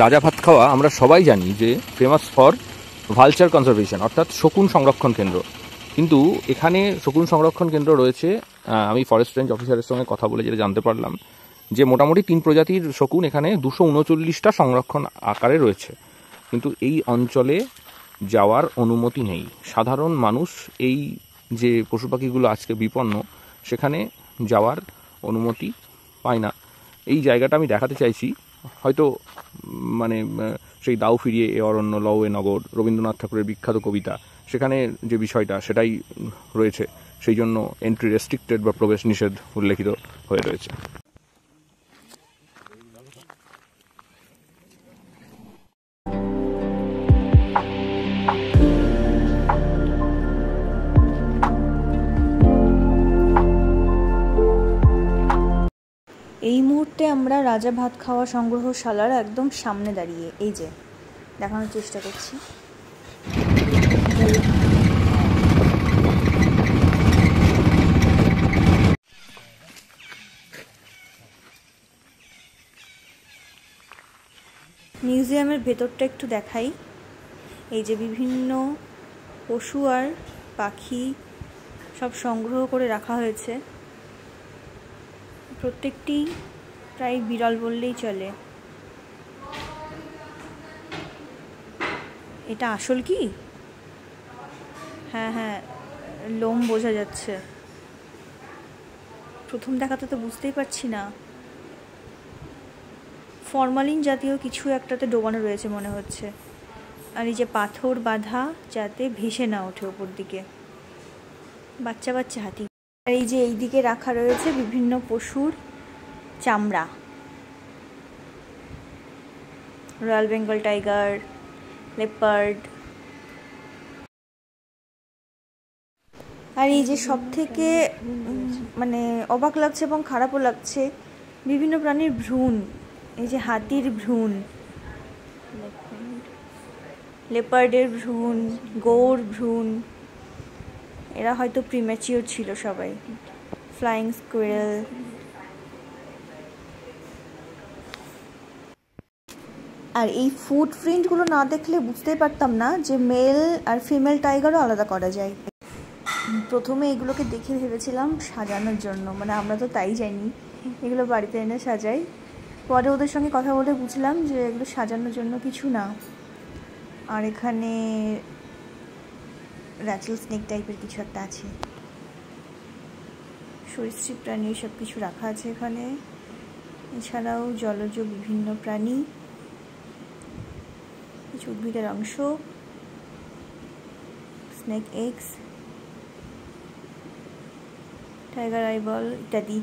রাজা ভাতখাওয়া আমরা সবাই জানি যে ফেমাস ফর ভালচার কনজারভেশন, অর্থাৎ শকুন সংরক্ষণ কেন্দ্র। কিন্তু এখানে শকুন সংরক্ষণ কেন্দ্র রয়েছে, আমি ফরেস্ট রেঞ্জ অফিসারের সঙ্গে কথা বলে যেটা জানতে পারলাম যে মোটামুটি 3 প্রজাতির শকুন এখানে 239টা সংরক্ষণ আকারে রয়েছে। কিন্তু এই অঞ্চলে যাওয়ার অনুমতি নেই। সাধারণ মানুষ এই যে পশু পাখিগুলো আজকে বিপন্ন সেখানে যাওয়ার অনুমতি পায় না। এই জায়গাটা আমি দেখাতে চাইছি, হয়তো মানে সেই দাও ফিরিয়ে এ অরণ্য লও এ নগর, রবীন্দ্রনাথ ঠাকুরের বিখ্যাত কবিতা, সেখানে যে বিষয়টা সেটাই রয়েছে, সেই জন্য এন্ট্রি রেস্ট্রিক্টেড বা প্রবেশ নিষেধ উল্লেখিত হয়ে রয়েছে। এই মুহূর্তে আমরা রাজা ভাতখাওয়া সংগ্রহশালার একদম সামনে দাঁড়িয়ে এই যে দেখানোর চেষ্টা করছি। মিউজিয়ামের ভেতরটা একটু দেখাই। এই যে বিভিন্ন পশু আর পাখি সব সংগ্রহ করে রাখা হয়েছে, প্রত্যেকটি প্রায় বিরল বললেই চলে। এটা আসল কি? হ্যাঁ হ্যাঁ, লোম বোঝা যাচ্ছে। প্রথম দেখাতে তো বুঝতেই পারছি না। ফরমালিন জাতীয় কিছু একটাতে ডোবানো রয়েছে মনে হচ্ছে। আর এই যে পাথর বাঁধা যাতে ভেসে না ওঠে ওপর দিকে। বাচ্চা বাচ্চা হাতি। আর এই যে এই দিকে রাখা রয়েছে বিভিন্ন পশুর চামড়া, রয়্যাল বেঙ্গল টাইগার, লেপার্ড। আর এই যে সব থেকে মানে অবাক লাগছে এবং খারাপও লাগছে, বিভিন্ন প্রাণীর ভ্রূণ। এই যে হাতির ভ্রূণ, লেপার্ডের ভ্রূণ, গৌর ভ্রূণ, এরা হয়তো প্রিম্যাচিওর ছিল সবাই। Flying squirrel. আর এই ফুটপ্রিন্টগুলো না দেখলে বুঝতেই পারতাম না যে মেল আর ফিমেল টাইগারও আলাদা করা যায়। প্রথমে এগুলোকে দেখে ভেবেছিলাম সাজানোর জন্য, মানে আমরা তো তাই জানি এগুলো বাড়িতে এনে সাজাই। পরে ওদের সঙ্গে কথা বলে বুঝলাম যে এগুলো সাজানোর জন্য কিছু না। আর এখানে র্যাটল স্নেক টাইপের কিছু একটা আছে, সরীসৃপ প্রাণী সব কিছু রাখা আছে এখানে। এছাড়াও জলজ বিভিন্ন প্রাণী, কিছু উদ্ভিদের অংশ, স্নেক এগস, টাইগার আইবল ইত্যাদি।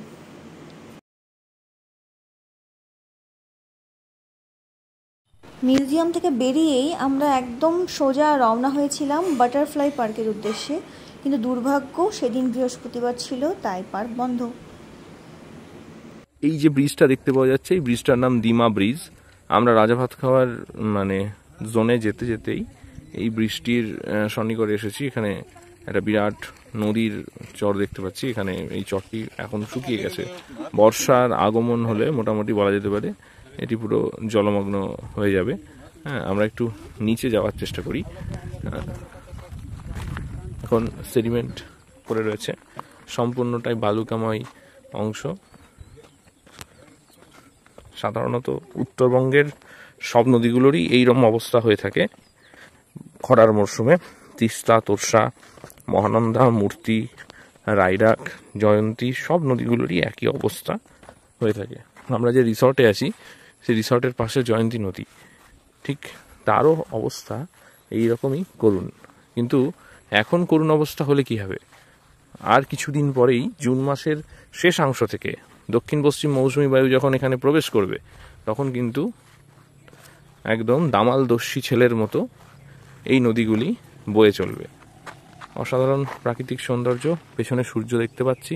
মিউজিয়াম থেকে বেরিয়েই আমরা একদম সোজা রওনা হয়েছিলাম বাটারফ্লাই পার্কের উদ্দেশ্যে, কিন্তু দুর্ভাগ্য সেদিন বৃহস্পতিবার ছিল, তাই পার্ক বন্ধ। এই যে ব্রিজটা দেখতে পাওয়া যাচ্ছে, এই ব্রিজটার নাম ডিমা ব্রিজ। আমরা রাজা ভাতখাওয়ার মানে জোনে যেতে যেতেই এই ব্রিজটির সন্নিকটে এসেছি। এখানে একটা বিরাট নদীর চর দেখতে পাচ্ছি। এখানে এই চরটি এখন শুকিয়ে গেছে, বর্ষার আগমন হলে মোটামুটি বলা যেতে পারে এটি পুরো জলমগ্ন হয়ে যাবে। হ্যাঁ, আমরা একটু নিচে যাওয়ার চেষ্টা করি। এখন সেডিমেন্ট পড়ে রয়েছে, সম্পূর্ণটাই বালুকাময় অংশ। সাধারণত উত্তরবঙ্গের সব নদীগুলোরই এইরকম অবস্থা হয়ে থাকে খরার মরশুমে। তিস্তা, তোর্ষা, মহানন্দা, মূর্তি, রায়ডাক, জয়ন্তী সব নদীগুলোরই একই অবস্থা হয়ে থাকে। আমরা যে রিসর্টে আছি সেই রিসর্টের পাশে জয়ন্তী নদী, ঠিক তারও অবস্থা এইরকমই করুণ। কিন্তু এখন করুণ অবস্থা হলে কি হবে? আর কিছুদিন পরেই জুন মাসের শেষাংশ থেকে দক্ষিণ পশ্চিম মৌসুমী বায়ু যখন এখানে প্রবেশ করবে, তখন কিন্তু একদম দামাল দস্যি ছেলের মতো এই নদীগুলি বয়ে চলবে। অসাধারণ প্রাকৃতিক সৌন্দর্য, পেছনে সূর্য দেখতে পাচ্ছি।